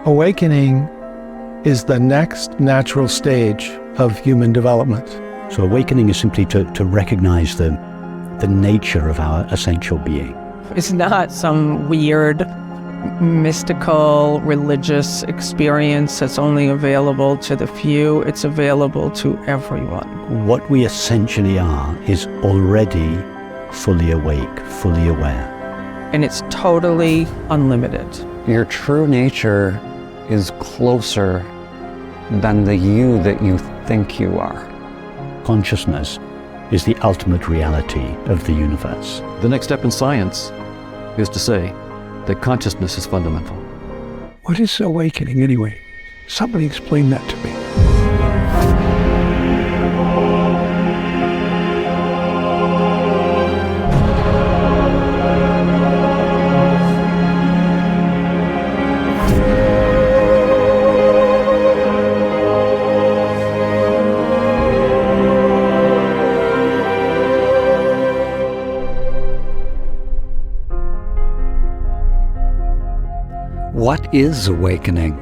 Awakening is the next natural stage of human development. So awakening is simply to recognize the nature of our essential being. It's not some weird, mystical, religious experience that's only available to the few. It's available to everyone. What we essentially are is already fully awake, fully aware. And it's totally unlimited. Your true nature is closer than the you that you think you are. Consciousness is the ultimate reality of the universe. The next step in science is to say that consciousness is fundamental. What is awakening anyway? Somebody explain that to me. What is awakening?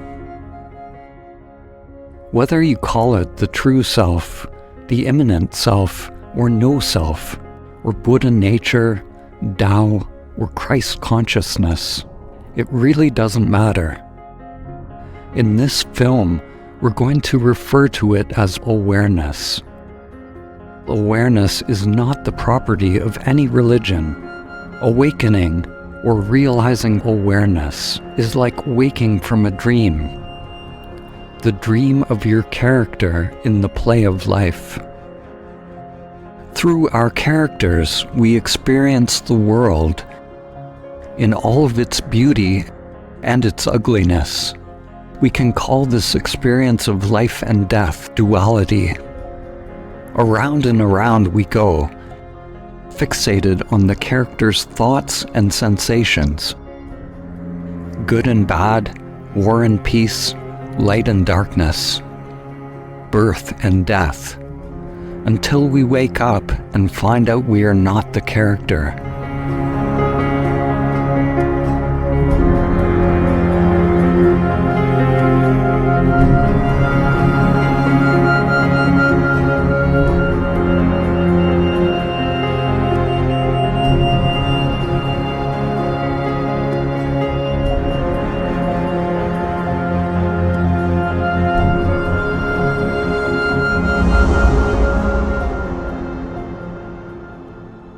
Whether you call it the true self, the immanent self, or no self, or Buddha nature, Tao, or Christ consciousness, it really doesn't matter. In this film, we're going to refer to it as awareness. Awareness is not the property of any religion. Awakening, or realizing awareness, is like waking from a dream. The dream of your character in the play of life. Through our characters, we experience the world in all of its beauty and its ugliness. We can call this experience of life and death duality. Around and around we go, fixated on the character's thoughts and sensations. Good and bad, war and peace, light and darkness, birth and death, until we wake up and find out we are not the character.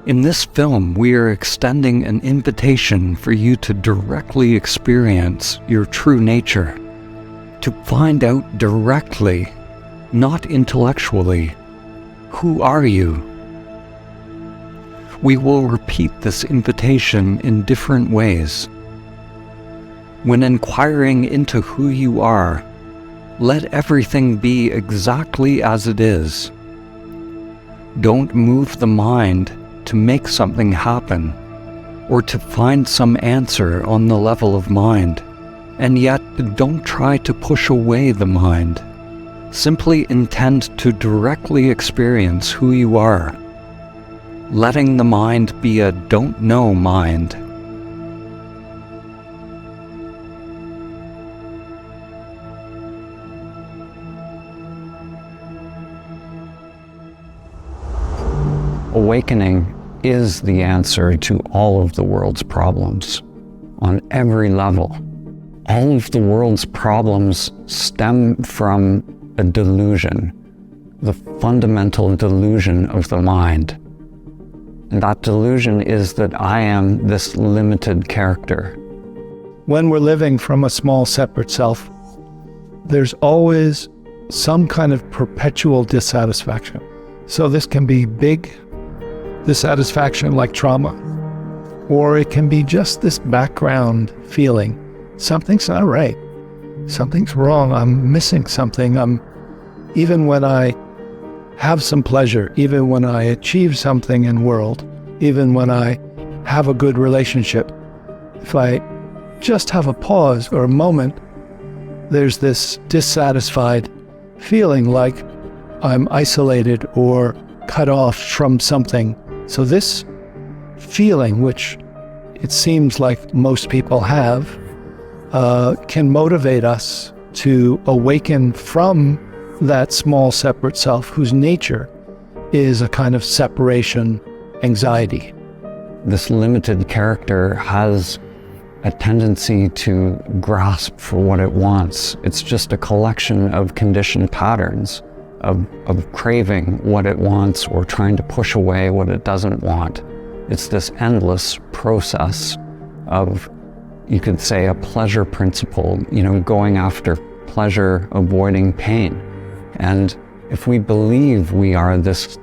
In this film, we are extending an invitation for you to directly experience your true nature, to find out directly, not intellectually, who are you? We will repeat this invitation in different ways. When inquiring into who you are, let everything be exactly as it is. Don't move the mind to make something happen, or to find some answer on the level of mind. And yet, don't try to push away the mind. Simply intend to directly experience who you are, letting the mind be a don't know mind. Awakening is the answer to all of the world's problems, on every level. All of the world's problems stem from a delusion, the fundamental delusion of the mind. And that delusion is that I am this limited character. When we're living from a small separate self, there's always some kind of perpetual dissatisfaction. So this can be big dissatisfaction like trauma, or it can be just this background feeling. Something's not right. Something's wrong. I'm missing something. Even when I have some pleasure, even when I achieve something in world, even when I have a good relationship, if I just have a pause or a moment, there's this dissatisfied feeling like I'm isolated or cut off from something. So this feeling, which it seems like most people have, can motivate us to awaken from that small separate self whose nature is a kind of separation anxiety. This limited character has a tendency to grasp for what it wants. It's just a collection of conditioned patterns of craving what it wants or trying to push away what it doesn't want. It's this endless process of, you could say, a pleasure principle, going after pleasure, avoiding pain. And if we believe we are this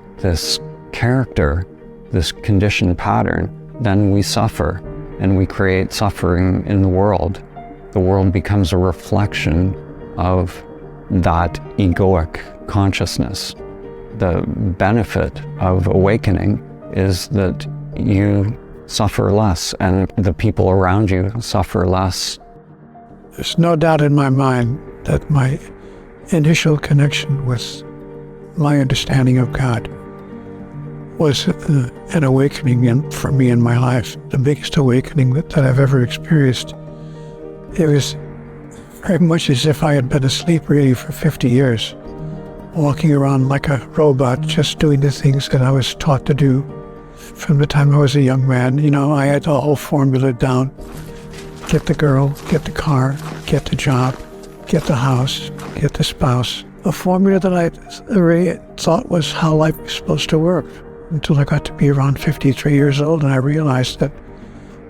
character, this conditioned pattern, then we suffer and we create suffering in the world. The world becomes a reflection of that egoic consciousness. The benefit of awakening is that you suffer less and the people around you suffer less. There's no doubt in my mind that my initial connection with my understanding of God was an awakening for me in my life, the biggest awakening that I've ever experienced. It was very much as if I had been asleep really for 50 years, walking around like a robot, just doing the things that I was taught to do from the time I was a young man. I had the whole formula down. Get the girl, get the car, get the job, get the house, get the spouse. A formula that I really thought was how life was supposed to work, until I got to be around 53 years old and I realized that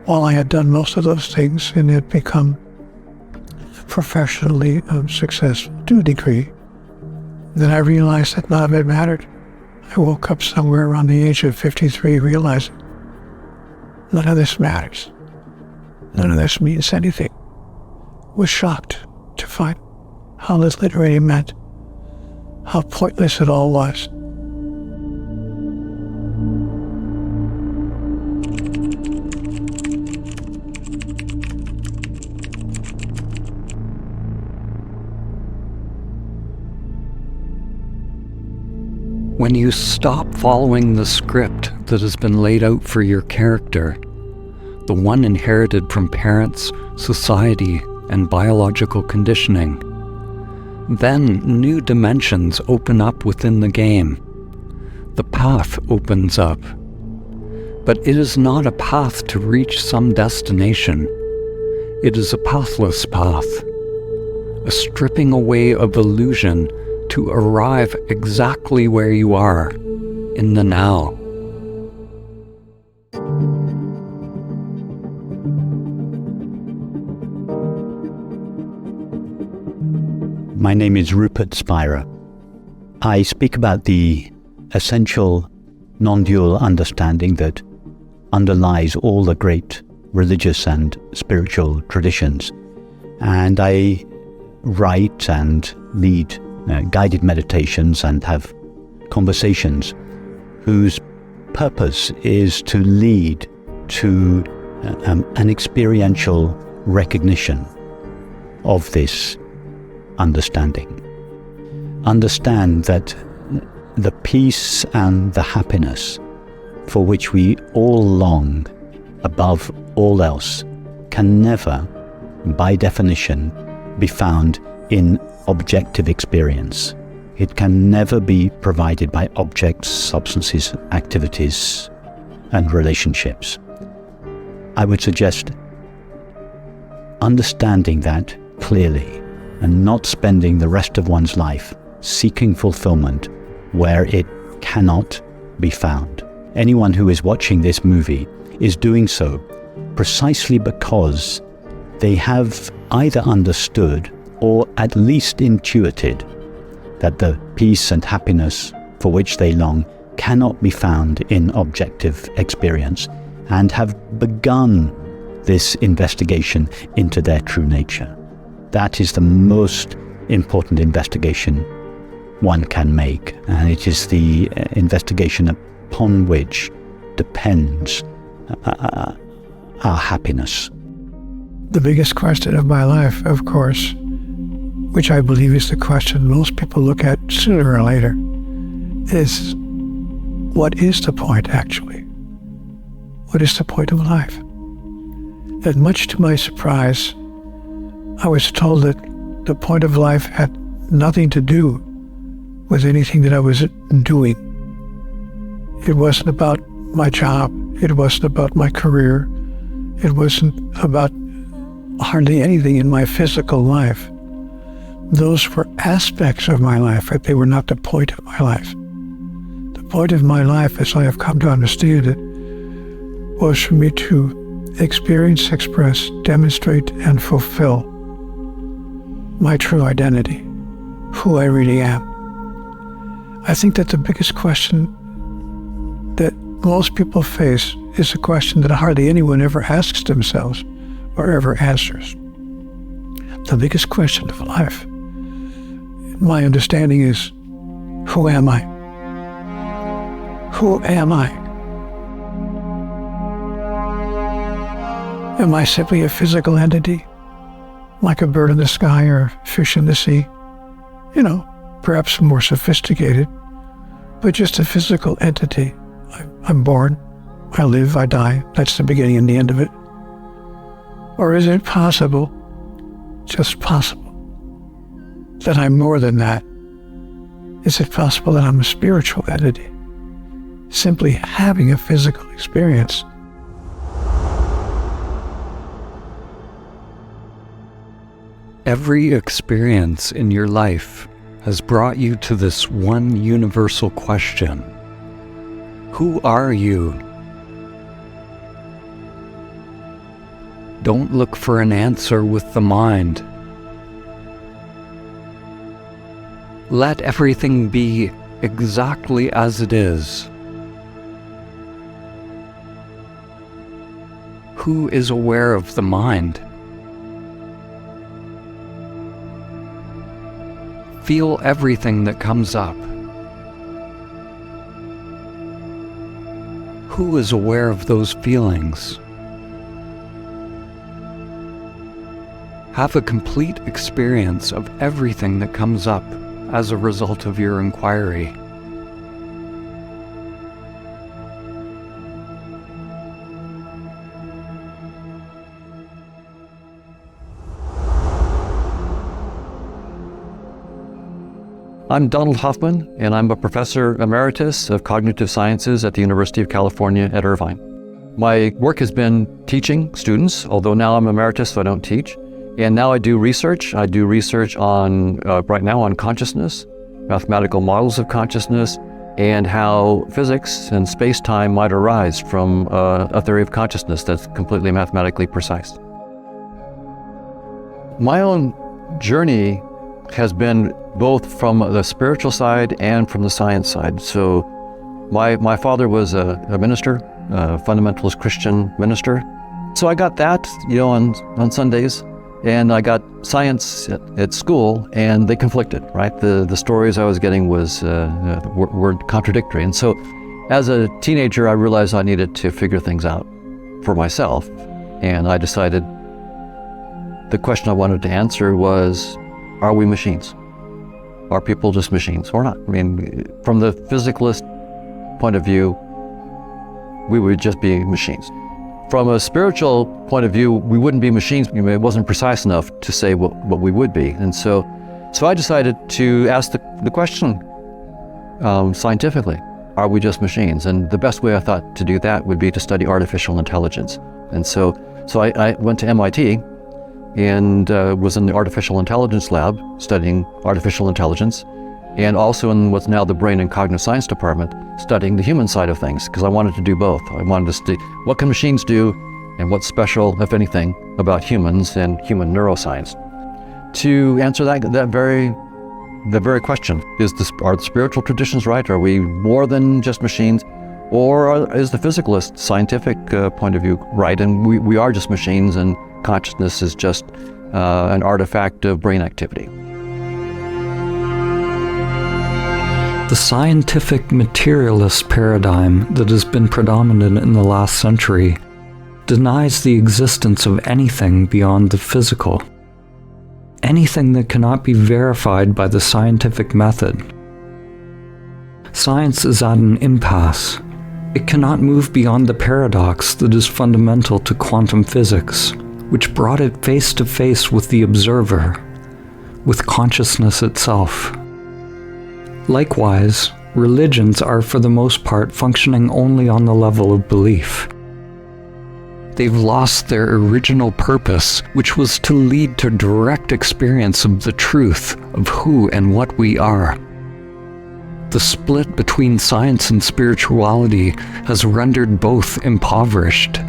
while I had done most of those things and had become professionally successful to a degree, then I realized that none of it mattered. I woke up somewhere around the age of 53 realizing none of this matters. None of this means anything. I was shocked to find how little it really meant, how pointless it all was. When you stop following the script that has been laid out for your character, the one inherited from parents, society, and biological conditioning, then new dimensions open up within the game. The path opens up. But it is not a path to reach some destination. It is a pathless path, a stripping away of illusion to arrive exactly where you are, in the now. My name is Rupert Spira. I speak about the essential non-dual understanding that underlies all the great religious and spiritual traditions. And I write and lead guided meditations and have conversations whose purpose is to lead to an experiential recognition of this understanding. Understand that the peace and the happiness for which we all long above all else can never, by definition, be found in objective experience. It can never be provided by objects, substances, activities, and relationships. I would suggest understanding that clearly and not spending the rest of one's life seeking fulfillment where it cannot be found. Anyone who is watching this movie is doing so precisely because they have either understood or at least intuited that the peace and happiness for which they long cannot be found in objective experience, and have begun this investigation into their true nature. That is the most important investigation one can make, and it is the investigation upon which depends our happiness. The biggest question of my life, of course, which I believe is the question most people look at sooner or later, is what is the point actually? What is the point of life? And much to my surprise, I was told that the point of life had nothing to do with anything that I was doing. It wasn't about my job. It wasn't about my career. It wasn't about hardly anything in my physical life. Those were aspects of my life, but they were not the point of my life. The point of my life, as I have come to understand it, was for me to experience, express, demonstrate, and fulfill my true identity, who I really am. I think that the biggest question that most people face is a question that hardly anyone ever asks themselves or ever answers. The biggest question of life, in my understanding, is, who am I? Who am I? Am I simply a physical entity, like a bird in the sky or a fish in the sea? Perhaps more sophisticated, but just a physical entity. I'm born, I live, I die. That's the beginning and the end of it. Or is it possible, just possible, that I'm more than that? Is it possible that I'm a spiritual entity, simply having a physical experience? Every experience in your life has brought you to this one universal question. Who are you? Don't look for an answer with the mind. Let everything be exactly as it is. Who is aware of the mind? Feel everything that comes up. Who is aware of those feelings? Have a complete experience of everything that comes up as a result of your inquiry. I'm Donald Hoffman, and I'm a professor emeritus of cognitive sciences at the University of California at Irvine. My work has been teaching students, although now I'm emeritus, so I don't teach. And now I do research. I do research on, right now, on consciousness, mathematical models of consciousness, and how physics and space-time might arise from a theory of consciousness that's completely mathematically precise. My own journey has been both from the spiritual side and from the science side. So my father was a minister, a fundamentalist Christian minister. So I got that, on Sundays, and I got science at school, and they conflicted, right? The stories I was getting were contradictory. And so as a teenager, I realized I needed to figure things out for myself. And I decided the question I wanted to answer was, are we machines? Are people just machines or not? I mean, from the physicalist point of view, we would just be machines. From a spiritual point of view, we wouldn't be machines. It wasn't precise enough to say what we would be. And so I decided to ask the question scientifically, are we just machines? And the best way I thought to do that would be to study artificial intelligence. And so I went to MIT and was in the artificial intelligence lab studying artificial intelligence, and also in what's now the brain and cognitive science department studying the human side of things, because I wanted to do both. I wanted to study what can machines do and what's special, if anything, about humans and human neuroscience. To answer the very question, are the spiritual traditions right? Are we more than just machines? Or is the physicalist scientific point of view right? And we are just machines, and consciousness is just an artifact of brain activity. The scientific materialist paradigm that has been predominant in the last century denies the existence of anything beyond the physical. Anything that cannot be verified by the scientific method. Science is at an impasse. It cannot move beyond the paradox that is fundamental to quantum physics, which brought it face to face with the observer, with consciousness itself. Likewise, religions are for the most part functioning only on the level of belief. They've lost their original purpose, which was to lead to direct experience of the truth of who and what we are. The split between science and spirituality has rendered both impoverished.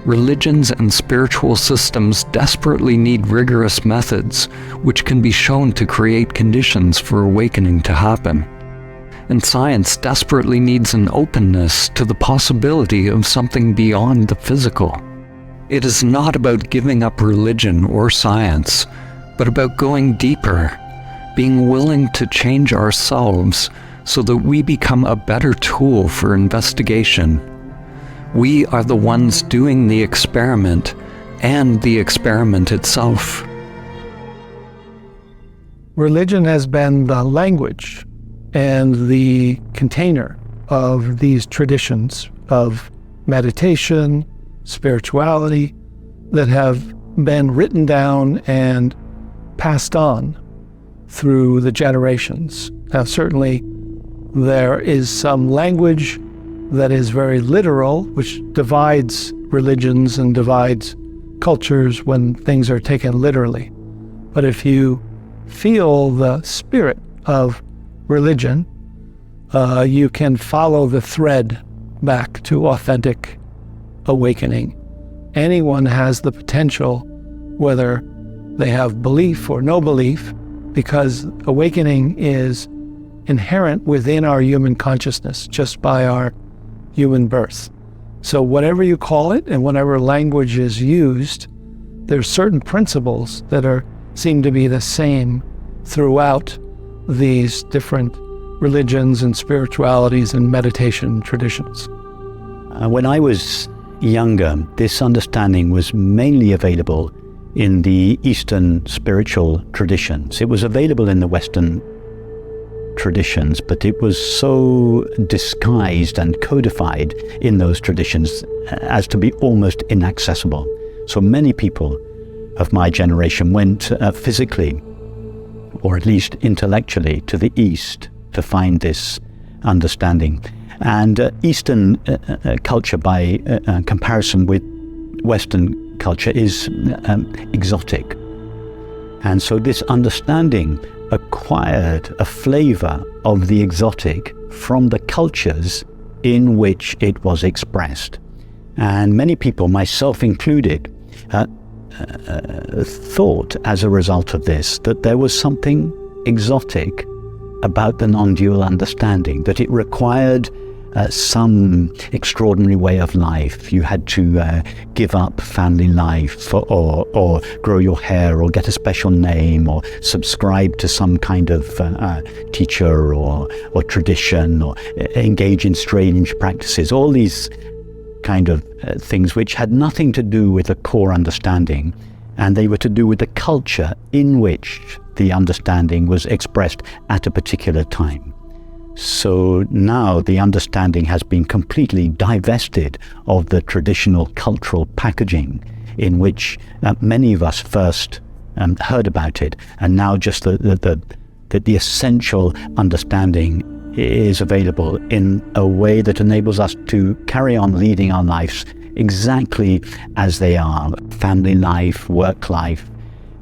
Religions and spiritual systems desperately need rigorous methods, which can be shown to create conditions for awakening to happen. And science desperately needs an openness to the possibility of something beyond the physical. It is not about giving up religion or science, but about going deeper, being willing to change ourselves so that we become a better tool for investigation. We are the ones doing the experiment and the experiment itself. Religion has been the language and the container of these traditions of meditation, spirituality, that have been written down and passed on through the generations. Now, certainly there is some language that is very literal, which divides religions and divides cultures when things are taken literally. But if you feel the spirit of religion, you can follow the thread back to authentic awakening. Anyone has the potential, whether they have belief or no belief, because awakening is inherent within our human consciousness just by our human birth. So whatever you call it and whatever language is used, there's certain principles that seem to be the same throughout these different religions and spiritualities and meditation traditions. When I was younger, this understanding was mainly available in the Eastern spiritual traditions. It was available in the Western traditions, but it was so disguised and codified in those traditions as to be almost inaccessible. So many people of my generation went physically, or at least intellectually, to the East to find this understanding. And Eastern culture, by comparison with Western culture, is exotic. And so this understanding acquired a flavor of the exotic from the cultures in which it was expressed. And many people, myself included, thought as a result of this that there was something exotic about the non-dual understanding, that it required some extraordinary way of life. You had to give up family life, or grow your hair, or get a special name, or subscribe to some kind of teacher or tradition, or engage in strange practices. All these kind of things which had nothing to do with the core understanding, and they were to do with the culture in which the understanding was expressed at a particular time. So now the understanding has been completely divested of the traditional cultural packaging in which many of us first heard about it, and now just the essential understanding is available in a way that enables us to carry on leading our lives exactly as they are. Family life, work life.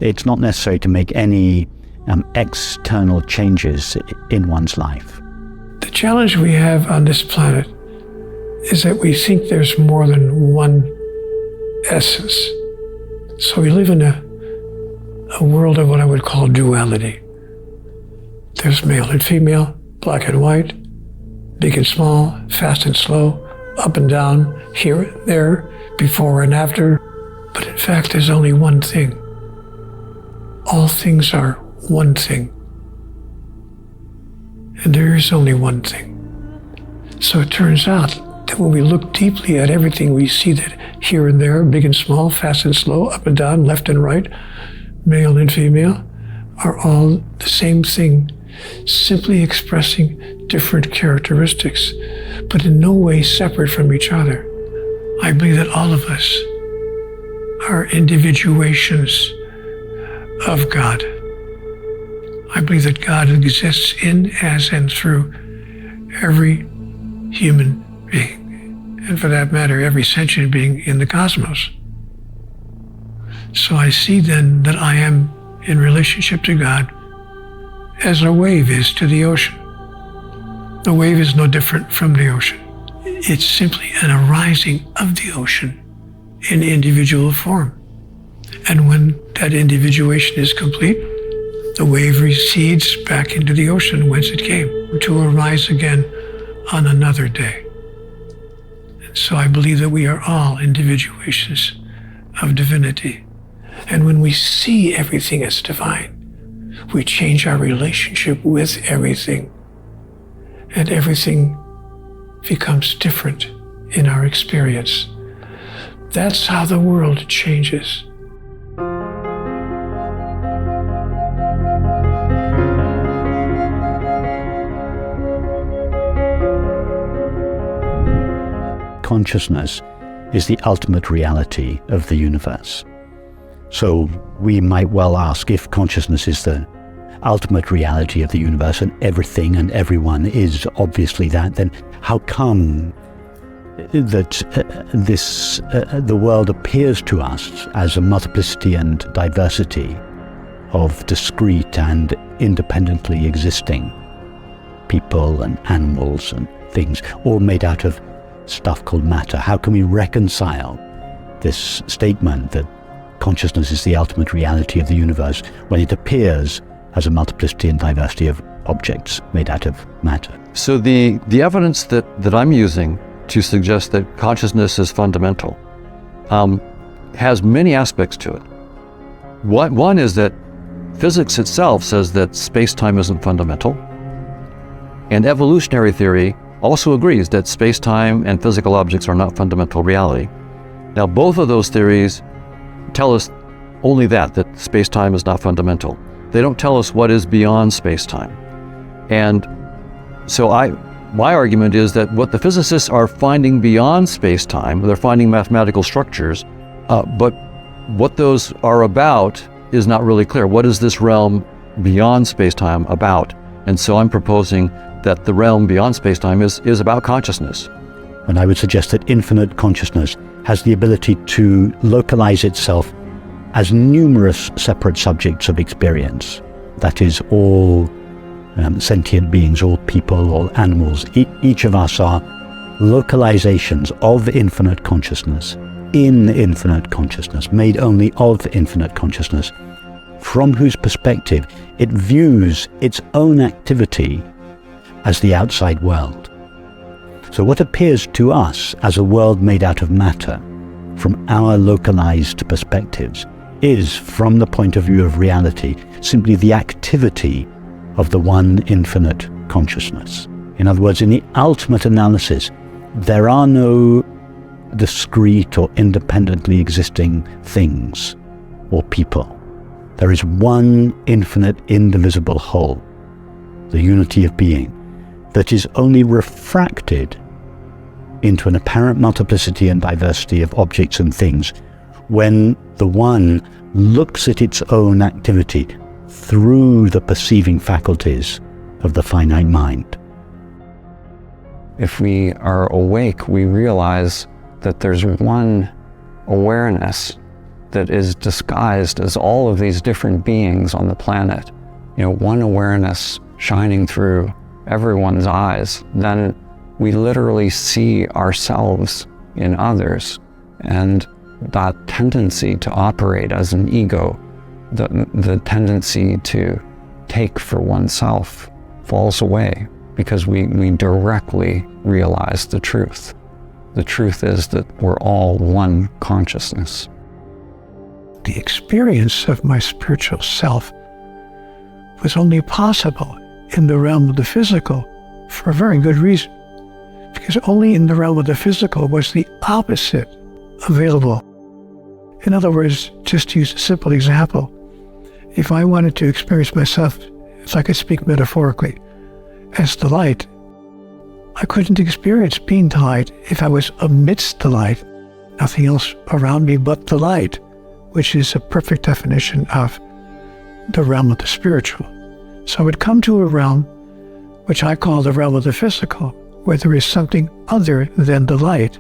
It's not necessary to make any external changes in one's life. The challenge we have on this planet is that we think there's more than one essence. So we live in a world of what I would call duality. There's male and female, black and white, big and small, fast and slow, up and down, here and there, before and after. But in fact, there's only one thing. All things are one thing. And there is only one thing. So it turns out that when we look deeply at everything, we see that here and there, big and small, fast and slow, up and down, left and right, male and female, are all the same thing, simply expressing different characteristics, but in no way separate from each other. I believe that all of us are individuations of God. I believe that God exists in, as, and through every human being, and for that matter, every sentient being in the cosmos. So I see then that I am in relationship to God as a wave is to the ocean. The wave is no different from the ocean. It's simply an arising of the ocean in individual form. And when that individuation is complete, the wave recedes back into the ocean whence it came, to arise again on another day. And so I believe that we are all individuations of divinity. And when we see everything as divine, we change our relationship with everything. And everything becomes different in our experience. That's how the world changes. Consciousness is the ultimate reality of the universe. So we might well ask, if consciousness is the ultimate reality of the universe and everything and everyone is obviously that, then how come that the world appears to us as a multiplicity and diversity of discrete and independently existing people and animals and things, all made out of stuff called matter? How can we reconcile this statement that consciousness is the ultimate reality of the universe when it appears as a multiplicity and diversity of objects made out of matter? So the evidence that I'm using to suggest that consciousness is fundamental has many aspects to it. One is that physics itself says that space-time isn't fundamental, and evolutionary theory also agrees that space-time and physical objects are not fundamental reality. Now, both of those theories tell us only that space-time is not fundamental. They don't tell us what is beyond space-time. And so my argument is that what the physicists are finding beyond space-time, they're finding mathematical structures, but what those are about is not really clear. What is this realm beyond space-time about? And so I'm proposing that the realm beyond space-time is about consciousness. And I would suggest that infinite consciousness has the ability to localize itself as numerous separate subjects of experience. That is, all sentient beings, all people, all animals. Each of us are localizations of infinite consciousness, in infinite consciousness, made only of infinite consciousness, from whose perspective it views its own activity as the outside world. So what appears to us as a world made out of matter, from our localized perspectives, is, from the point of view of reality, simply the activity of the one infinite consciousness. In other words, in the ultimate analysis, there are no discrete or independently existing things or people. There is one infinite, indivisible whole, the unity of being, that is only refracted into an apparent multiplicity and diversity of objects and things when the one looks at its own activity through the perceiving faculties of the finite mind. If we are awake, we realize that there's one awareness that is disguised as all of these different beings on the planet. One awareness shining through everyone's eyes. Then we literally see ourselves in others, and that tendency to operate as an ego, the tendency to take for oneself, falls away because we directly realize the truth. The truth is that we're all one consciousness. The experience of my spiritual self was only possible in the realm of the physical for a very good reason. Because only in the realm of the physical was the opposite available. In other words, just to use a simple example, if I wanted to experience myself, if I could speak metaphorically, as the light, I couldn't experience being the light if I was amidst the light, nothing else around me but the light. which is a perfect definition of the realm of the spiritual. So I would come to a realm which I call the realm of the physical, where there is something other than the light.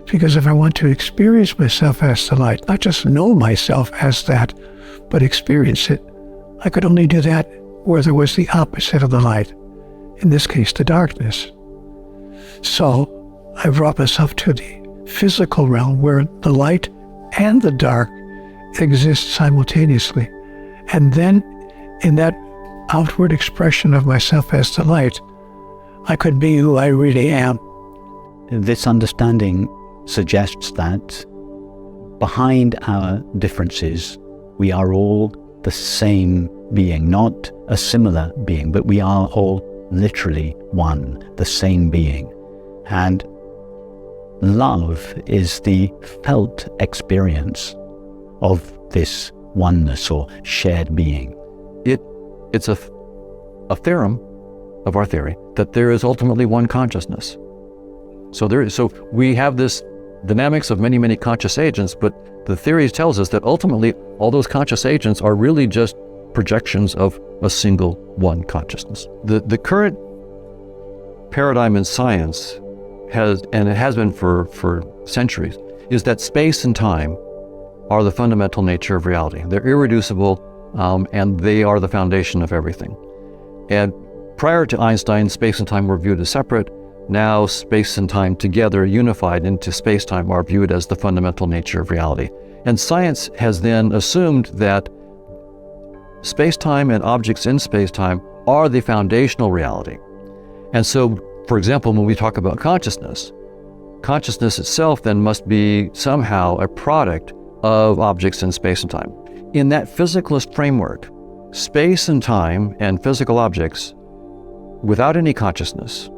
Because if I want to experience myself as the light, not just know myself as that, but experience it, I could only do that where there was the opposite of the light, in this case, the darkness. So I brought myself to the physical realm where the light and the dark exist simultaneously. And then in that outward expression of myself as the light, I could be who I really am. This understanding suggests that behind our differences, we are all the same being, not a similar being, but we are all literally one, the same being. And love is the felt experience of this oneness or shared being. It's a theorem of our theory that there is ultimately one consciousness. So we have this dynamics of many, many conscious agents, but the theory tells us that ultimately all those conscious agents are really just projections of a single one consciousness. The current paradigm in science has, and it has been for centuries, is that space and time are the fundamental nature of reality. They're irreducible, and they are the foundation of everything. And prior to Einstein, space and time were viewed as separate. Now space and time together, unified into space-time, are viewed as the fundamental nature of reality. And science has then assumed that space-time and objects in space-time are the foundational reality. And so, for example, when we talk about consciousness, consciousness itself then must be somehow a product of objects in space and time. In that physicalist framework, space and time and physical objects, without any consciousness,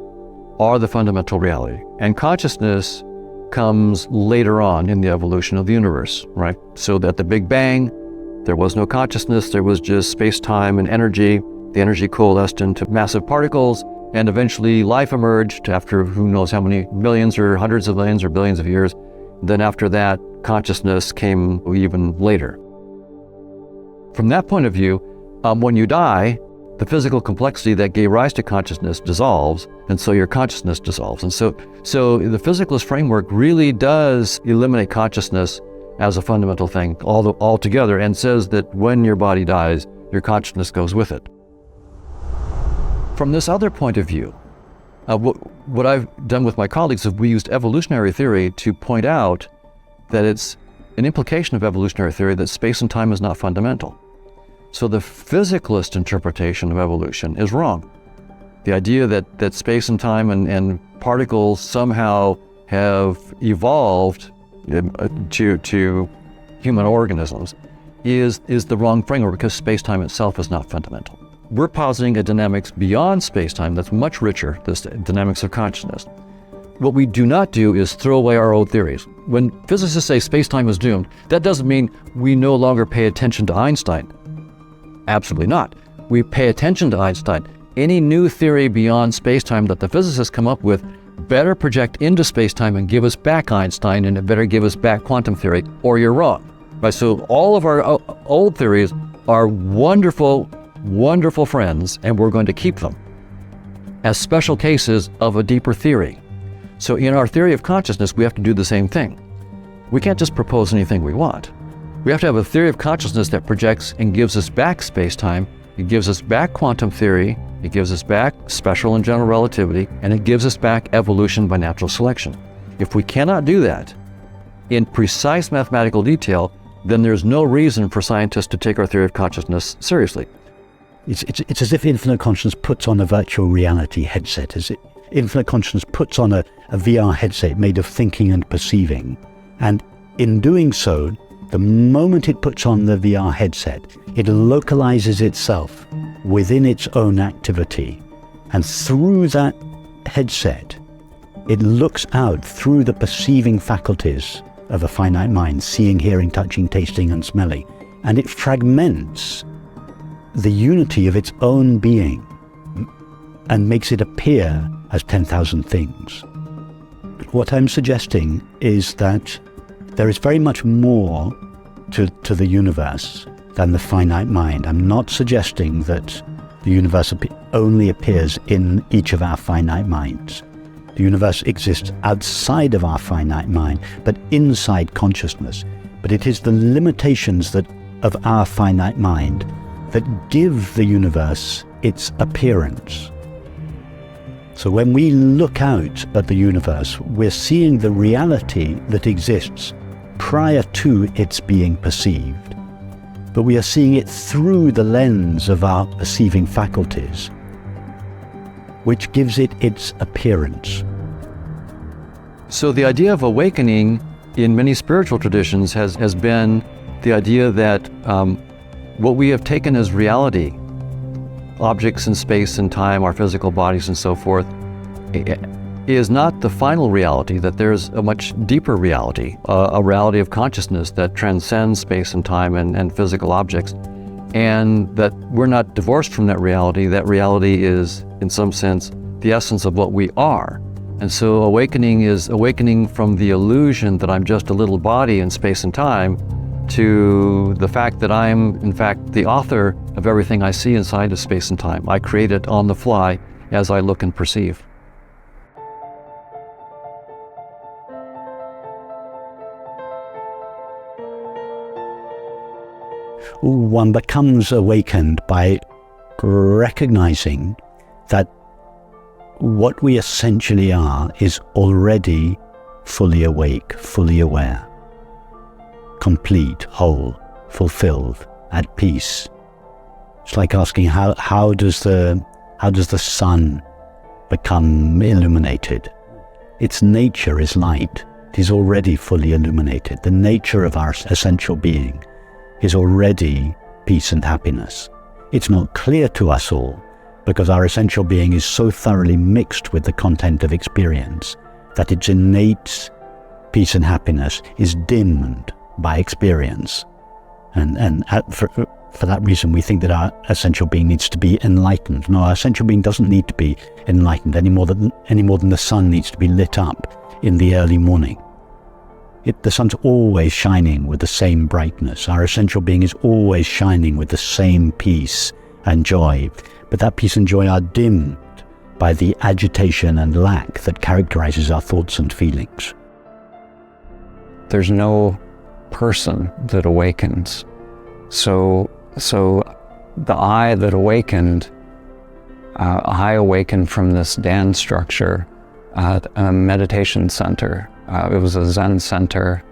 are the fundamental reality. And consciousness comes later on in the evolution of the universe, right? So that the Big Bang, there was no consciousness, there was just space-time and energy. The energy coalesced into massive particles, and eventually life emerged after who knows how many millions or hundreds of millions or billions of years. Then after that, consciousness came even later. From that point of view, when you die, the physical complexity that gave rise to consciousness dissolves, and so your consciousness dissolves. And so the physicalist framework really does eliminate consciousness as a fundamental thing altogether, and says that when your body dies, your consciousness goes with it. From this other point of view, what I've done with my colleagues is we used evolutionary theory to point out that it's an implication of evolutionary theory that space and time is not fundamental. So the physicalist interpretation of evolution is wrong. The idea that space and time and particles somehow have evolved to human organisms is the wrong framework, because space-time itself is not fundamental. We're positing a dynamics beyond space-time that's much richer, this dynamics of consciousness. What we do not do is throw away our old theories. When physicists say space-time is doomed, that doesn't mean we no longer pay attention to Einstein. Absolutely not. We pay attention to Einstein. Any new theory beyond space-time that the physicists come up with better project into space-time and give us back Einstein, and it better give us back quantum theory, or you're wrong. Right? So all of our old theories are wonderful, wonderful friends, and we're going to keep them as special cases of a deeper theory. So in our theory of consciousness, we have to do the same thing. We can't just propose anything we want. We have to have a theory of consciousness that projects and gives us back space-time. It gives us back quantum theory. It gives us back special and general relativity, and it gives us back evolution by natural selection. If we cannot do that in precise mathematical detail, then there's no reason for scientists to take our theory of consciousness seriously. It's as if infinite consciousness puts on a virtual reality headset, as if infinite consciousness puts on a VR headset made of thinking and perceiving. And in doing so, the moment it puts on the VR headset, it localizes itself within its own activity. And through that headset, it looks out through the perceiving faculties of a finite mind, seeing, hearing, touching, tasting, and smelling. And it fragments the unity of its own being and makes it appear as 10,000 things. What I'm suggesting is that there is very much more to the universe than the finite mind. I'm not suggesting that the universe only appears in each of our finite minds. The universe exists outside of our finite mind, but inside consciousness. But it is the limitations of our finite mind that give the universe its appearance. So when we look out at the universe, we're seeing the reality that exists prior to its being perceived. But we are seeing it through the lens of our perceiving faculties, which gives it its appearance. So the idea of awakening in many spiritual traditions has been the idea that what we have taken as reality, objects in space and time, our physical bodies and so forth, is not the final reality, that there's a much deeper reality, a reality of consciousness that transcends space and time and physical objects, and that we're not divorced from that reality. That reality is, in some sense, the essence of what we are. And so awakening is awakening from the illusion that I'm just a little body in space and time to the fact that I'm, in fact, the author of everything I see inside of space and time. I create it on the fly as I look and perceive. One becomes awakened by recognizing that what we essentially are is already fully awake, fully aware, complete, whole, fulfilled, at peace. It's like asking how does the sun become illuminated? Its nature is light. It is already fully illuminated. The nature of our essential being is already peace and happiness. It's not clear to us all because our essential being is so thoroughly mixed with the content of experience that its innate peace and happiness is dimmed by experience. And for that reason, we think that our essential being needs to be enlightened. No, our essential being doesn't need to be enlightened any more than the sun needs to be lit up in the early morning. The sun's always shining with the same brightness. Our essential being is always shining with the same peace and joy. But that peace and joy are dimmed by the agitation and lack that characterizes our thoughts and feelings. There's no person that awakens. So the I that awakened, I awakened from this Dan structure at a meditation center. It was a Zen center.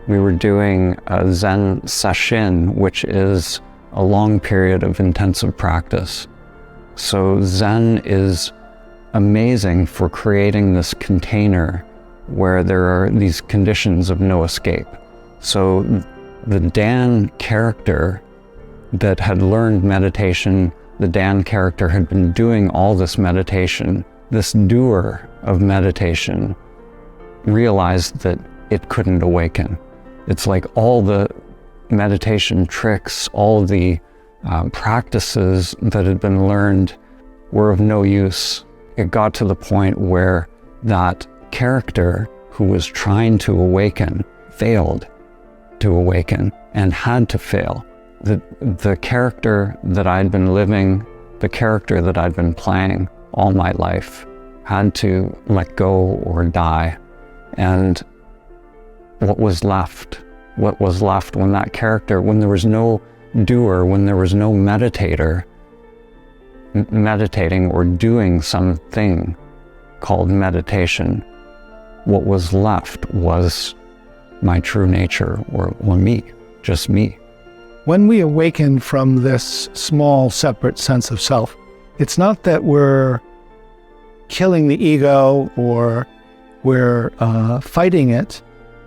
We were doing a Zen sesshin, which is a long period of intensive practice. So Zen is amazing for creating this container where there are these conditions of no escape. So the Dan character that had learned meditation, the Dan character had been doing all this meditation, this doer of meditation realized that it couldn't awaken. It's like all the meditation tricks, all the practices that had been learned were of no use. It got to the point where that character who was trying to awaken failed to awaken and had to fail. The character that I'd been living, the character that I'd been playing all my life had to let go or die. And what was left when that character, when there was no doer, when there was no meditator meditating or doing something called meditation, what was left was my true nature, or me, just me. When we awaken from this small, separate sense of self, it's not that we're killing the ego or we're fighting it.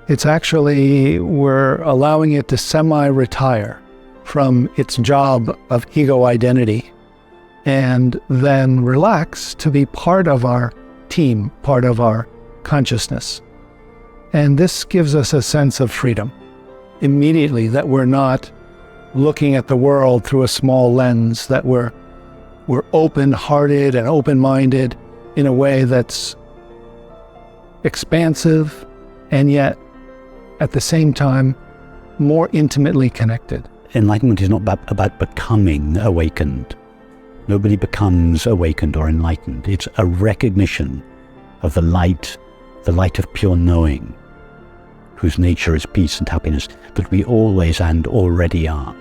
It's actually we're allowing it to semi-retire from its job of ego identity and then relax to be part of our team, part of our consciousness. And this gives us a sense of freedom immediately, that we're not looking at the world through a small lens, that we're open-hearted and open-minded in a way that's expansive, and yet at the same time more intimately connected. Enlightenment is not about becoming awakened. Nobody becomes awakened or enlightened. It's a recognition of the light of pure knowing, whose nature is peace and happiness, that we always and already are.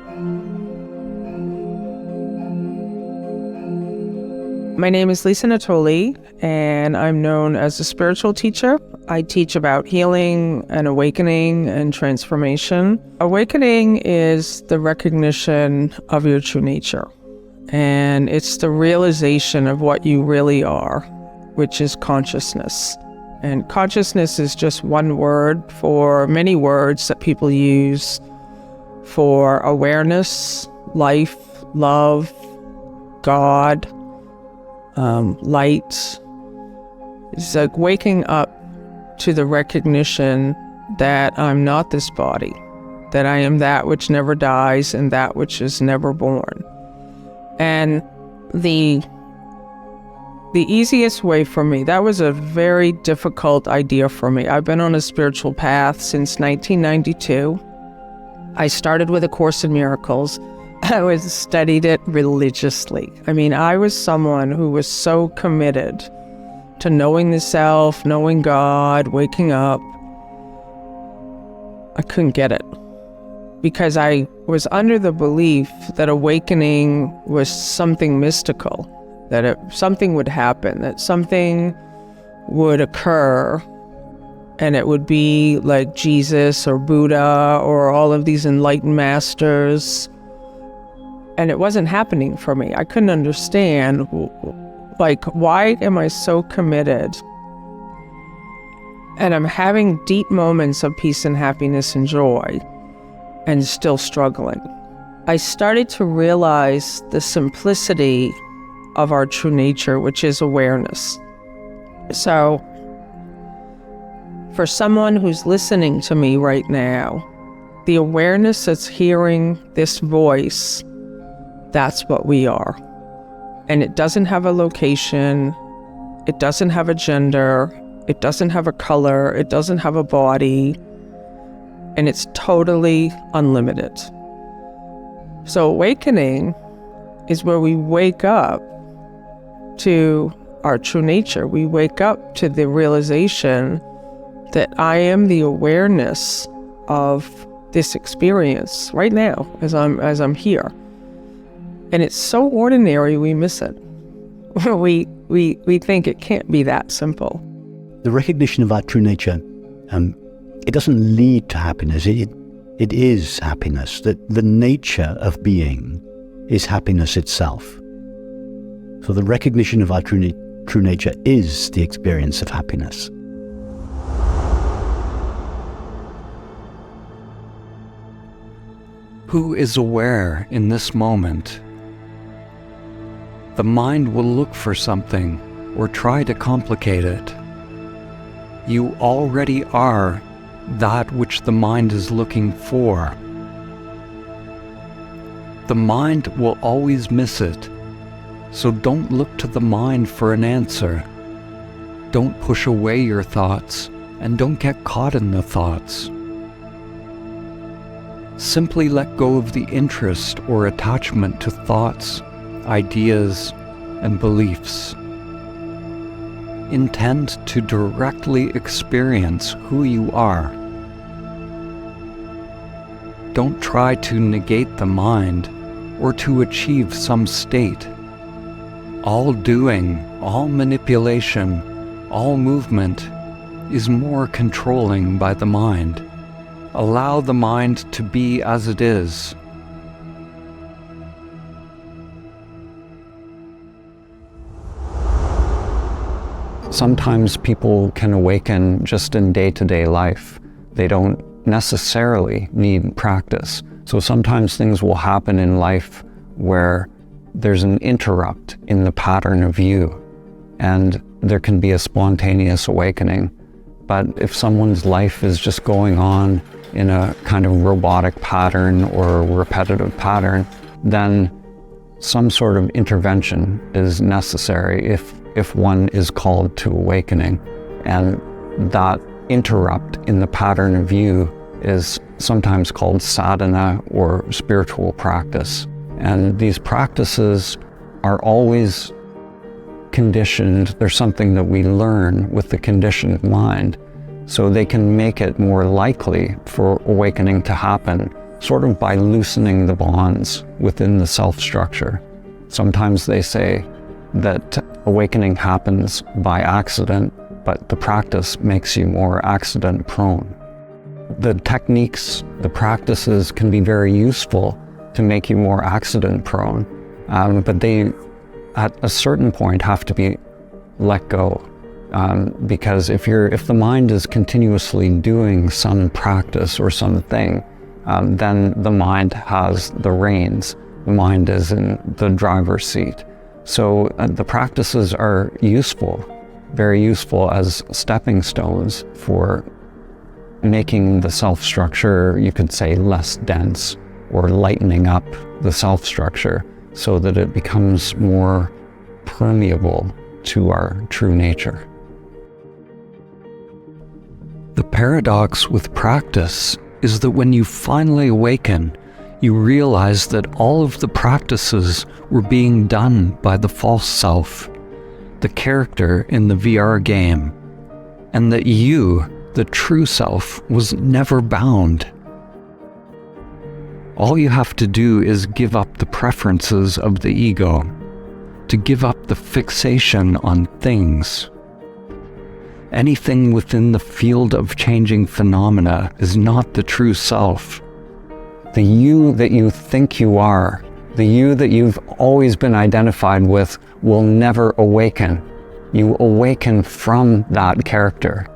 My name is Lisa Natoli, and I'm known as a spiritual teacher. I teach about healing and awakening and transformation. Awakening is the recognition of your true nature, and it's the realization of what you really are, which is consciousness. And consciousness is just one word for many words that people use for awareness, life, love, God, light. It's like waking up to the recognition that I'm not this body, that I am that which never dies and that which is never born. And the easiest way for me, that was a very difficult idea for me. I've been on a spiritual path since 1992. I started with A Course in Miracles. I studied it religiously. I mean, I was someone who was so committed to knowing the self, knowing God, waking up. I couldn't get it because I was under the belief that awakening was something mystical, that something would happen, that something would occur, and it would be like Jesus or Buddha or all of these enlightened masters. And it wasn't happening for me. I couldn't understand, like, why am I so committed? And I'm having deep moments of peace and happiness and joy, and still struggling. I started to realize the simplicity of our true nature, which is awareness. So, for someone who's listening to me right now, the awareness that's hearing this voice, that's what we are. And it doesn't have a location, it doesn't have a gender, it doesn't have a color, it doesn't have a body, and it's totally unlimited. So awakening is where we wake up to our true nature. We wake up to the realization that I am the awareness of this experience right now as I'm here. And it's so ordinary we miss it. we think it can't be that simple. The recognition of our true nature, it doesn't lead to happiness. It is happiness. That the nature of being is happiness itself. So the recognition of our true nature is the experience of happiness. Who is aware in this moment? The mind will look for something or try to complicate it. You already are that which the mind is looking for. The mind will always miss it, so don't look to the mind for an answer. Don't push away your thoughts, and don't get caught in the thoughts. Simply let go of the interest or attachment to thoughts, ideas, and beliefs. Intend to directly experience who you are. Don't try to negate the mind or to achieve some state. All doing, all manipulation, all movement is more controlling by the mind. Allow the mind to be as it is. Sometimes people can awaken just in day-to-day life. They don't necessarily need practice. So sometimes things will happen in life where there's an interrupt in the pattern of view, and there can be a spontaneous awakening. But if someone's life is just going on in a kind of robotic pattern or repetitive pattern, then some sort of intervention is necessary if one is called to awakening. And that interrupt in the pattern of view is sometimes called sadhana or spiritual practice. And these practices are always conditioned. They're something that we learn with the conditioned mind, so they can make it more likely for awakening to happen, sort of by loosening the bonds within the self-structure. Sometimes they say that awakening happens by accident, but the practice makes you more accident-prone. The techniques, the practices can be very useful to make you more accident-prone, but they, at a certain point, have to be let go. Because if the mind is continuously doing some practice or something, then the mind has the reins. The mind is in the driver's seat. So the practices are useful, very useful as stepping stones for making the self-structure, you could say, less dense, or lightening up the self-structure so that it becomes more permeable to our true nature. The paradox with practice is that when you finally awaken, you realize that all of the practices were being done by the false self, the character in the VR game, and that you, the true self, was never bound. All you have to do is give up the preferences of the ego, to give up the fixation on things. Anything within the field of changing phenomena is not the true self. The you that you think you are, the you that you've always been identified with, will never awaken. You awaken from that character.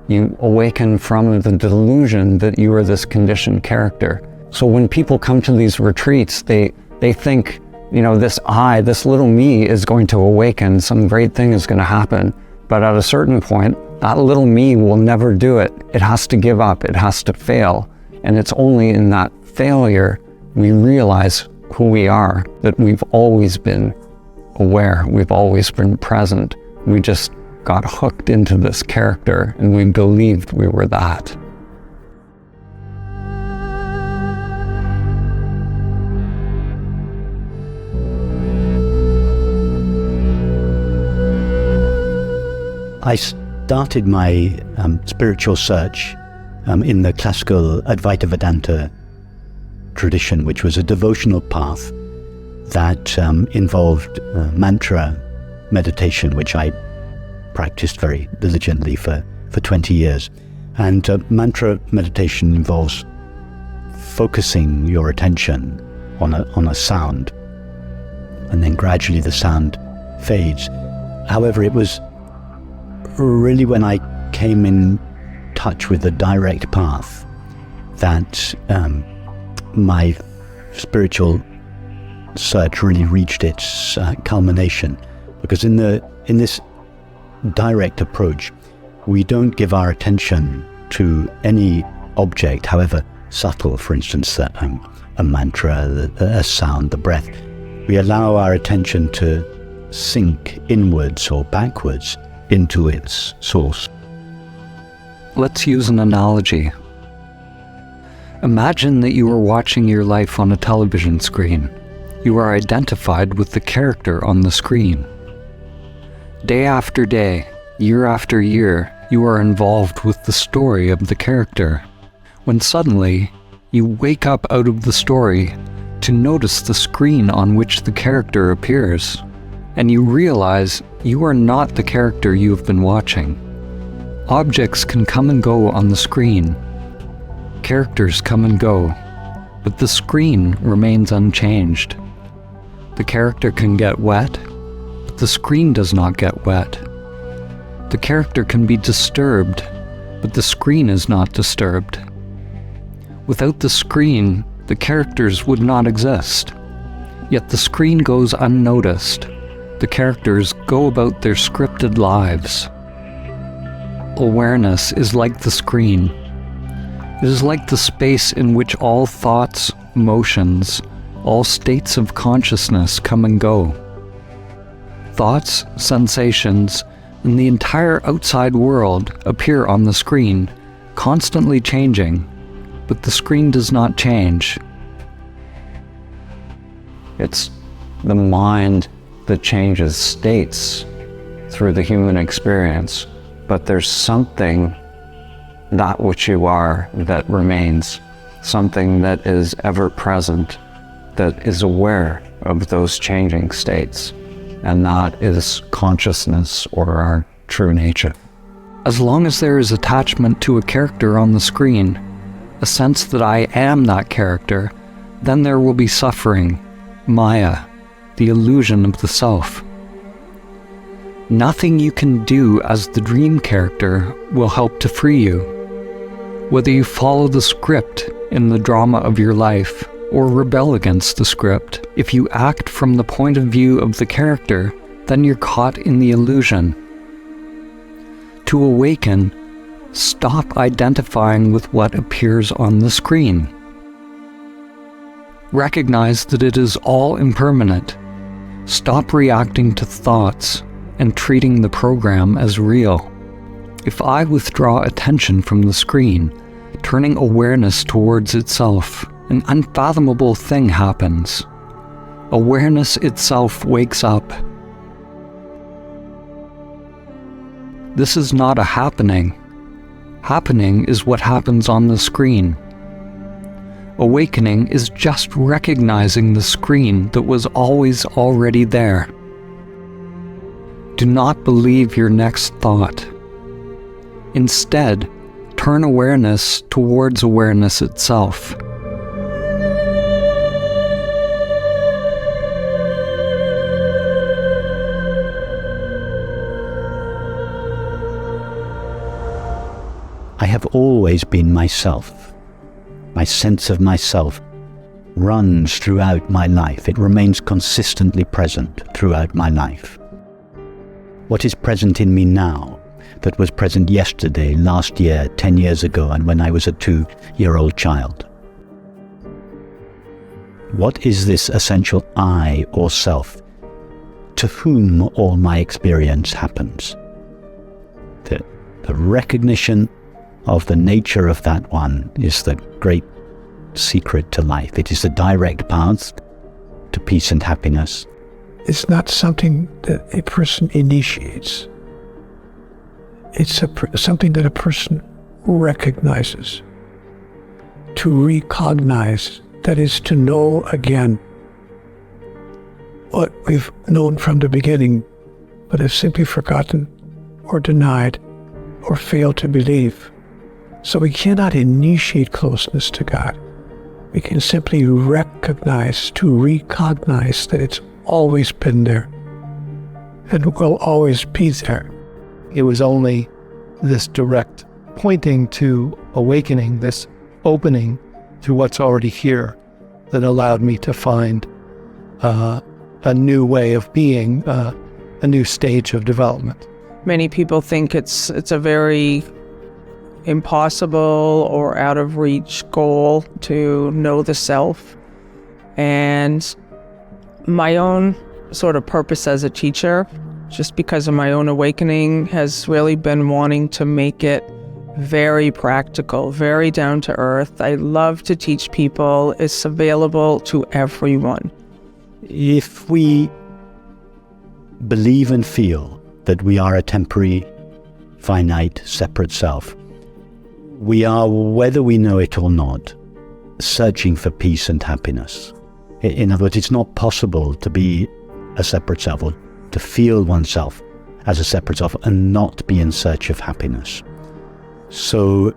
You awaken from the delusion that you are this conditioned character. So when people come to these retreats, they think, this I, this little me is going to awaken, some great thing is going to happen. But at a certain point, that little me will never do it. It has to give up, it has to fail. And it's only in that failure we realize who we are, that we've always been aware, we've always been present. We just got hooked into this character and we believed we were that. I started my spiritual search in the classical Advaita Vedanta tradition, which was a devotional path that involved mantra meditation, which I practiced very diligently for 20 years. And mantra meditation involves focusing your attention on a sound, and then gradually the sound fades. However, it was really when I came in touch with the direct path that my spiritual search really reached its culmination. Because in this direct approach, we don't give our attention to any object, however subtle, for instance, a mantra, a sound, the breath. We allow our attention to sink inwards or backwards into its source. Let's use an analogy. Imagine that you are watching your life on a television screen. You are identified with the character on the screen. Day after day, year after year, you are involved with the story of the character. When suddenly, you wake up out of the story to notice the screen on which the character appears, and you realize you are not the character you have been watching. Objects can come and go on the screen. Characters come and go, but the screen remains unchanged. The character can get wet, but the screen does not get wet. The character can be disturbed, but the screen is not disturbed. Without the screen, the characters would not exist. Yet the screen goes unnoticed. The characters go about their scripted lives. Awareness is like the screen. It is like the space in which all thoughts, emotions, all states of consciousness come and go. Thoughts, sensations, and the entire outside world appear on the screen, constantly changing. but the screen does not change. It's the mind that changes states through the human experience, but there's something, that which you are, that remains, something that is ever present, that is aware of those changing states, and that is consciousness, or our true nature. As long as there is attachment to a character on the screen, a sense that I am that character, then there will be suffering, Maya, the illusion of the self. Nothing you can do as the dream character will help to free you. Whether you follow the script in the drama of your life or rebel against the script, if you act from the point of view of the character, then you're caught in the illusion. To awaken, stop identifying with what appears on the screen. Recognize that it is all impermanent. Stop reacting to thoughts and treating the program as real. If I withdraw attention from the screen, turning awareness towards itself, an unfathomable thing happens. Awareness itself wakes up. This is not a happening. Happening is what happens on the screen. Awakening is just recognizing the screen that was always already there. Do not believe your next thought. Instead, turn awareness towards awareness itself. I have always been myself. My sense of myself runs throughout my life. It remains consistently present throughout my life. What is present in me now that was present yesterday, last year, 10 years ago, and when I was a 2-year-old child? What is this essential I or self to whom all my experience happens? The recognition of the nature of that one is the great secret to life. It is the direct path to peace and happiness. It's not something that a person initiates. It's something that a person recognizes. To recognize, that is to know again what we've known from the beginning, but have simply forgotten or denied or failed to believe. So we cannot initiate closeness to God. We can simply recognize, to recognize that it's always been there and will always be there. It was only this direct pointing to awakening, this opening to what's already here, that allowed me to find a new way of being, a new stage of development. Many people think it's a very impossible or out of reach goal to know the self. And my own sort of purpose as a teacher, just because of my own awakening, has really been wanting to make it very practical, very down to earth. I love to teach people. It's available to everyone. If we believe and feel that we are a temporary, finite, separate self, we are, whether we know it or not, searching for peace and happiness. In other words, it's not possible to be a separate self or to feel oneself as a separate self and not be in search of happiness. So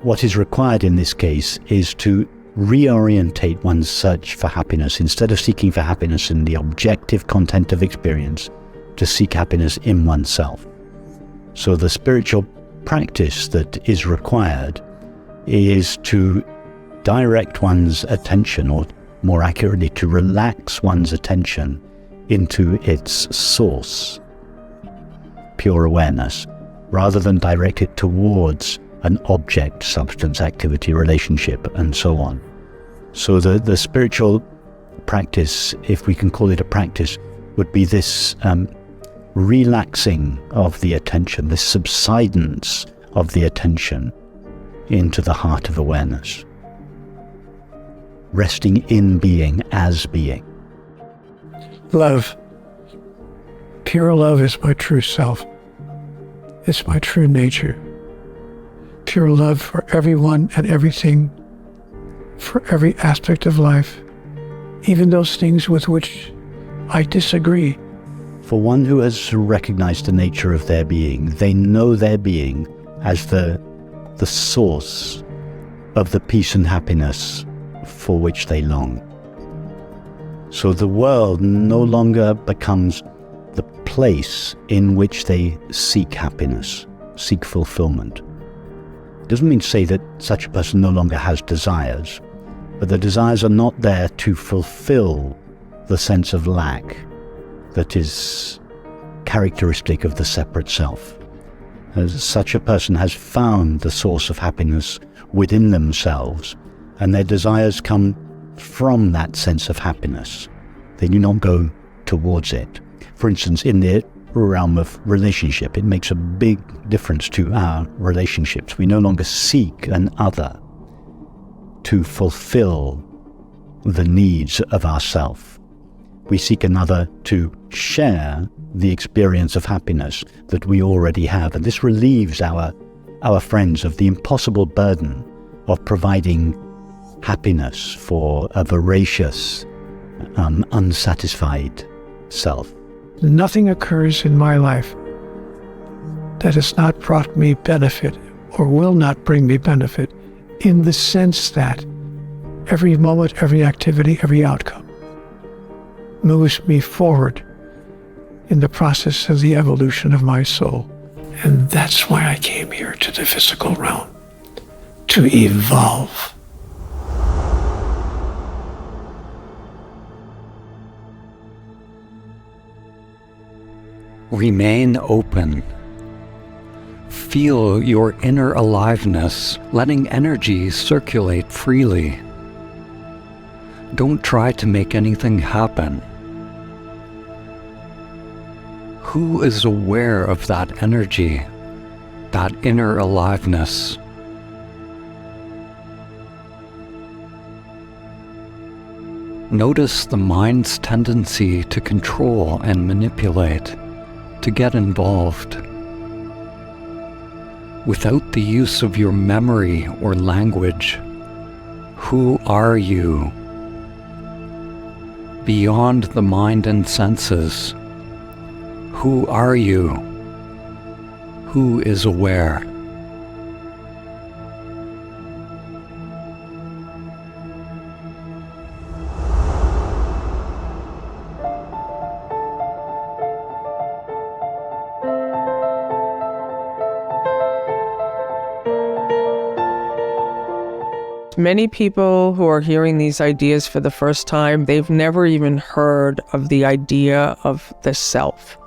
what is required in this case is to reorientate one's search for happiness. Instead of seeking for happiness in the objective content of experience, to seek happiness in oneself. So the spiritual practice that is required is to direct one's attention, or more accurately, to relax one's attention into its source, pure awareness, rather than direct it towards an object, substance, activity, relationship, and so on. So the spiritual practice, if we can call it a practice, would be this relaxing of the attention, this subsidence of the attention into the heart of awareness. resting in being as being. Love. Pure love is my true self. It's my true nature. Pure love for everyone and everything, for every aspect of life, even those things with which I disagree. For one who has recognized the nature of their being, they know their being as the source of the peace and happiness for which they long. So the world no longer becomes the place in which they seek happiness, seek fulfillment. It doesn't mean to say that such a person no longer has desires, but the desires are not there to fulfill the sense of lack that is characteristic of the separate self. As such a person has found the source of happiness within themselves, and their desires come from that sense of happiness. They do not go towards it. For instance, in the realm of relationship, it makes a big difference to our relationships. We no longer seek an other to fulfill the needs of ourself. We seek another to share the experience of happiness that we already have. And this relieves our friends of the impossible burden of providing happiness for a voracious, unsatisfied self. Nothing occurs in my life that has not brought me benefit or will not bring me benefit, in the sense that every moment, every activity, every outcome moves me forward in the process of the evolution of my soul. And that's why I came here to the physical realm, to evolve. Remain open. Feel your inner aliveness, letting energy circulate freely. Don't try to make anything happen. Who is aware of that energy, that inner aliveness? Notice the mind's tendency to control and manipulate, to get involved. Without the use of your memory or language, who are you? Beyond the mind and senses, who are you? Who is aware? Many people who are hearing these ideas for the first time, they've never even heard of the idea of the self.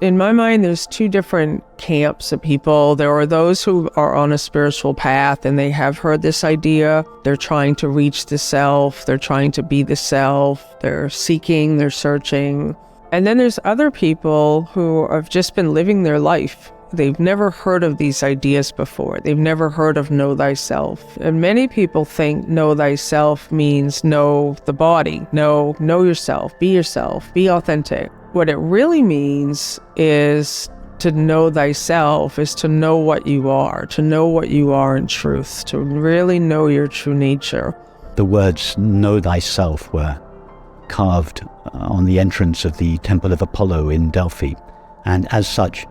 In my mind, there's two different camps of people. There are those who are on a spiritual path and they have heard this idea. They're trying to reach the self. They're trying to be the self. They're seeking, they're searching. And then there's other people who have just been living their life. They've never heard of these ideas before. They've never heard of know thyself. And many people think know thyself means know the body, know yourself, be authentic. What it really means is to know thyself, is to know what you are in truth, to really know your true nature. The words know thyself were carved on the entrance of the Temple of Apollo in Delphi, and as such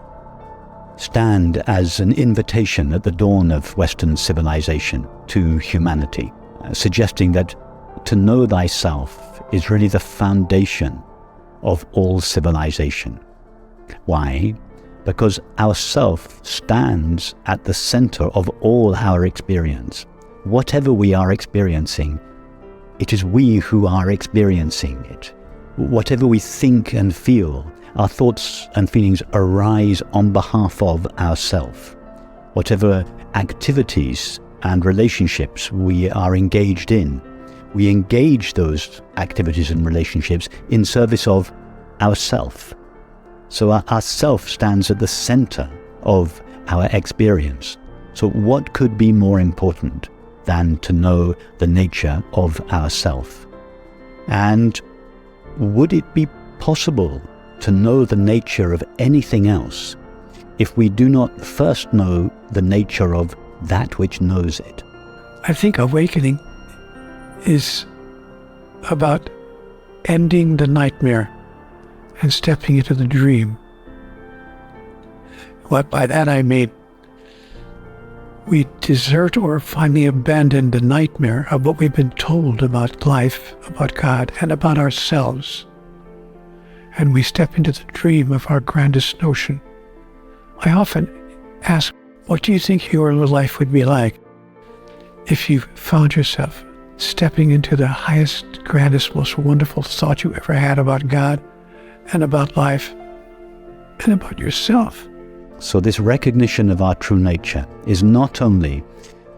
stand as an invitation at the dawn of Western civilization to humanity, suggesting that to know thyself is really the foundation of all civilization. Why? Because our self stands at the center of all our experience. Whatever we are experiencing, it is we who are experiencing it. Whatever we think and feel, our thoughts and feelings arise on behalf of ourself. Whatever activities and relationships we are engaged in, we engage those activities and relationships in service of ourself. So our self stands at the center of our experience. So what could be more important than to know the nature of ourself. And would it be possible to know the nature of anything else if we do not first know the nature of that which knows it? I think awakening is about ending the nightmare and stepping into the dream. What by that I mean, we desert or finally abandon the nightmare of what we've been told about life, about God, and about ourselves. And we step into the dream of our grandest notion. I often ask, what do you think your life would be like if you found yourself stepping into the highest, grandest, most wonderful thought you ever had about God and about life and about yourself? So this recognition of our true nature is not only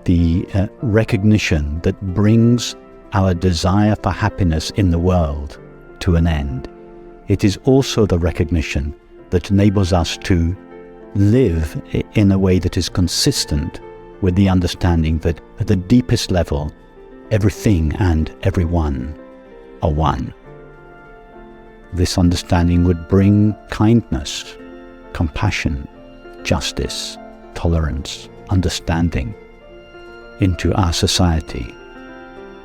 the recognition that brings our desire for happiness in the world to an end. It is also the recognition that enables us to live in a way that is consistent with the understanding that at the deepest level, everything and everyone are one. This understanding would bring kindness, compassion, justice, tolerance, understanding into our society.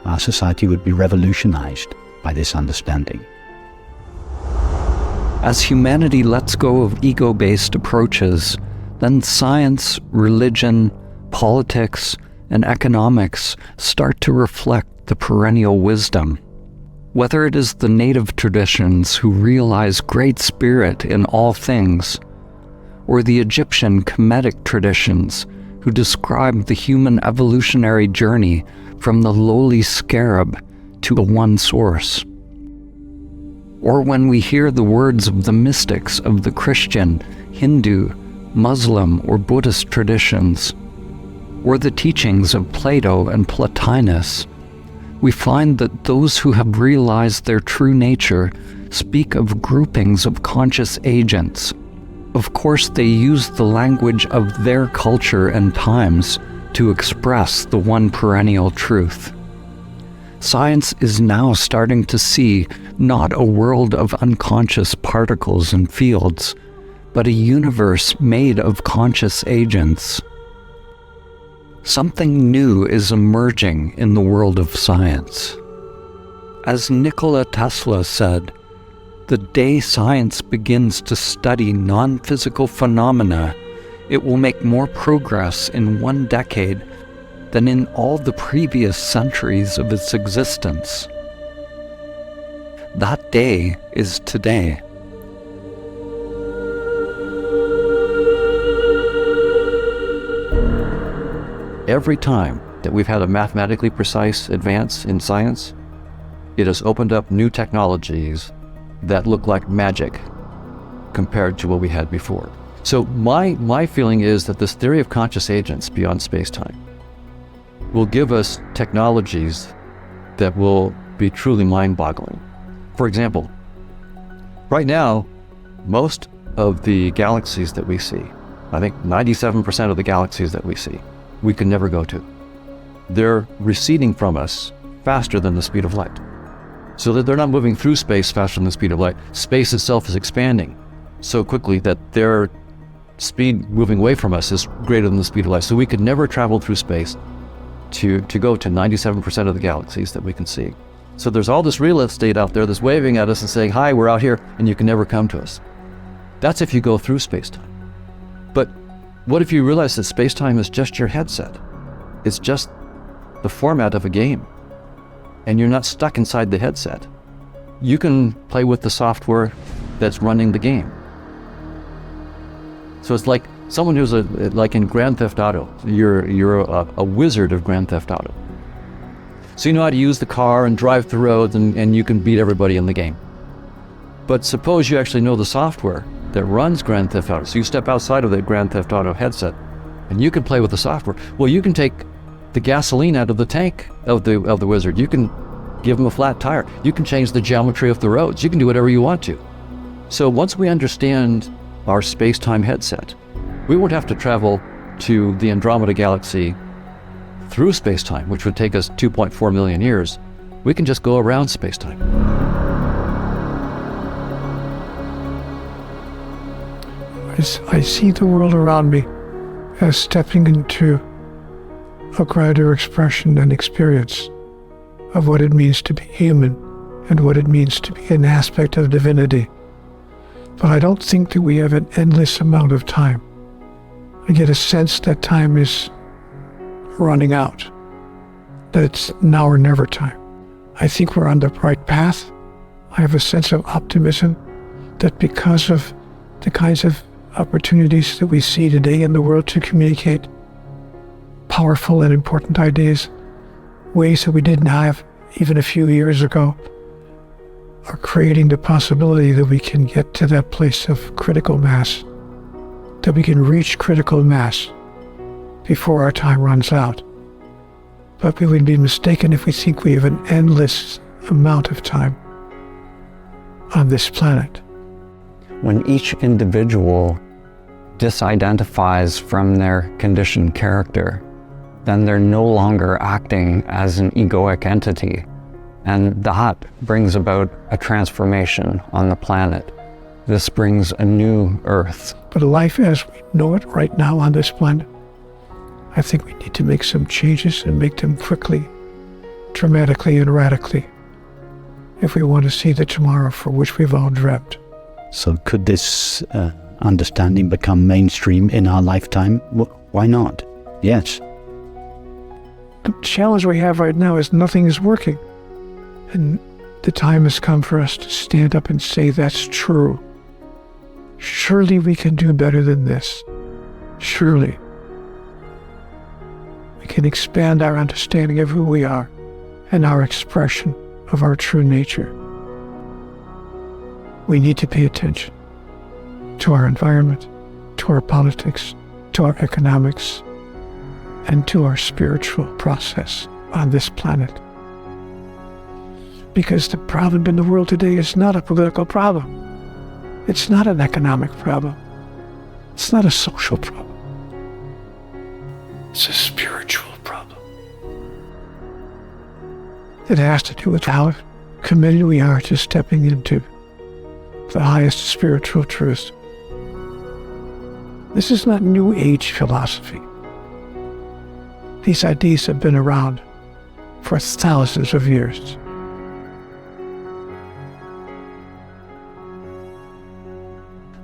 Our society would be revolutionized by this understanding. As humanity lets go of ego-based approaches, then science, religion, politics, and economics start to reflect the perennial wisdom. Whether it is the native traditions who realize great spirit in all things, or the Egyptian Kemetic traditions who describe the human evolutionary journey from the lowly scarab to a one source. Or when we hear the words of the mystics of the Christian, Hindu, Muslim, or Buddhist traditions, or the teachings of Plato and Plotinus, we find that those who have realized their true nature speak of groupings of conscious agents. Of course, they use the language of their culture and times to express the one perennial truth. Science is now starting to see not a world of unconscious particles and fields, but a universe made of conscious agents. Something new is emerging in the world of science. As Nikola Tesla said, the day science begins to study non-physical phenomena, it will make more progress in 1 decade than in all the previous centuries of its existence. That day is today. Every time that we've had a mathematically precise advance in science, it has opened up new technologies that look like magic compared to what we had before. So my feeling is that this theory of conscious agents beyond space-time will give us technologies that will be truly mind-boggling. For example, right now, most of the galaxies that we see, I think 97% of the galaxies that we see, we can never go to. They're receding from us faster than the speed of light. So that they're not moving through space faster than the speed of light. Space itself is expanding so quickly that their speed moving away from us is greater than the speed of light. So we could never travel through space to go to 97% of the galaxies that we can see. So there's all this real estate out there that's waving at us and saying, hi, we're out here, and you can never come to us. That's if you go through space-time. But what if you realize that space-time is just your headset? It's just the format of a game. And you're not stuck inside the headset. You can play with the software that's running the game. So it's like someone who's like in Grand Theft Auto. You're a wizard of Grand Theft Auto. So you know how to use the car and drive the roads and you can beat everybody in the game. But suppose you actually know the software that runs Grand Theft Auto. So you step outside of the Grand Theft Auto headset and you can play with the software. Well, you can take the gasoline out of the tank of the wizard. You can give him a flat tire. You can change the geometry of the roads. You can do whatever you want to. So once we understand our space-time headset, we won't have to travel to the Andromeda Galaxy through space-time, which would take us 2.4 million years, we can just go around space-time. I see the world around me as stepping into a greater expression and experience of what it means to be human and what it means to be an aspect of divinity. But I don't think that we have an endless amount of time. I get a sense that time is running out, that it's now or never time. I think we're on the right path. I have a sense of optimism that because of the kinds of opportunities that we see today in the world to communicate powerful and important ideas, ways that we didn't have even a few years ago, are creating the possibility that we can get to that place of critical mass, that we can reach critical mass before our time runs out. But we would be mistaken if we think we have an endless amount of time on this planet. When each individual disidentifies from their conditioned character, then they're no longer acting as an egoic entity. And that brings about a transformation on the planet. This brings a new Earth. But life as we know it right now on this planet, I think we need to make some changes and make them quickly, dramatically and radically, if we want to see the tomorrow for which we've all dreamt. So could this understanding become mainstream in our lifetime? Why not? Yes. The challenge we have right now is nothing is working. And the time has come for us to stand up and say that's true. Surely we can do better than this. Surely. We can expand our understanding of who we are and our expression of our true nature. We need to pay attention to our environment, to our politics, to our economics, and to our spiritual process on this planet. Because the problem in the world today is not a political problem. It's not an economic problem. It's not a social problem. It's a spiritual problem. It has to do with how committed we are to stepping into the highest spiritual truth. This is not New Age philosophy. These ideas have been around for thousands of years.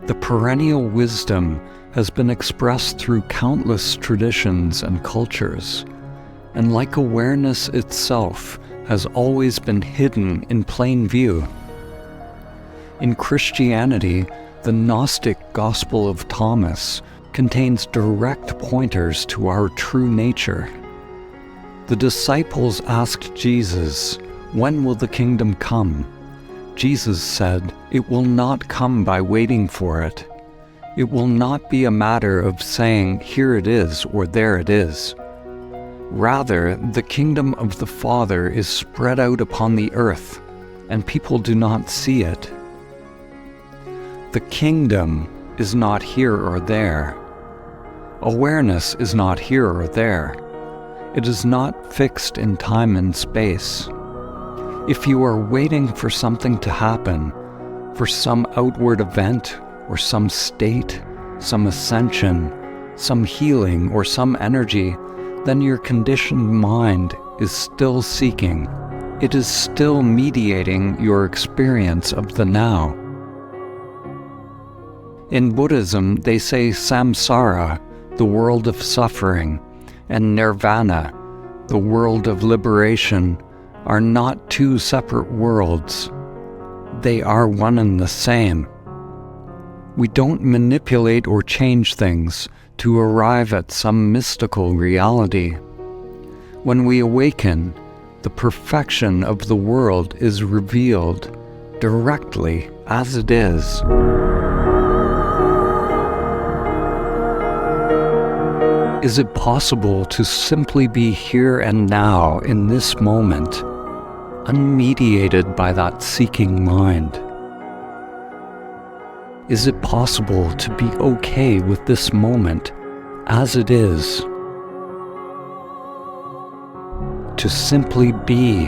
The perennial wisdom has been expressed through countless traditions and cultures, and like awareness itself, has always been hidden in plain view. In Christianity, the Gnostic Gospel of Thomas contains direct pointers to our true nature. The disciples asked Jesus, "When will the kingdom come?" Jesus said, "It will not come by waiting for it. It will not be a matter of saying, 'Here it is,' or 'There it is.' Rather, the kingdom of the Father is spread out upon the earth, and people do not see it. The kingdom is not here or there. Awareness is not here or there. It is not fixed in time and space. If you are waiting for something to happen, for some outward event or some state, some ascension, some healing or some energy, then your conditioned mind is still seeking. It is still mediating your experience of the now. In Buddhism, they say samsara, the world of suffering, and nirvana, the world of liberation, are not two separate worlds. They are one and the same. We don't manipulate or change things to arrive at some mystical reality. When we awaken, the perfection of the world is revealed directly as it is. Is it possible to simply be here and now in this moment, unmediated by that seeking mind? Is it possible to be okay with this moment as it is? to simply be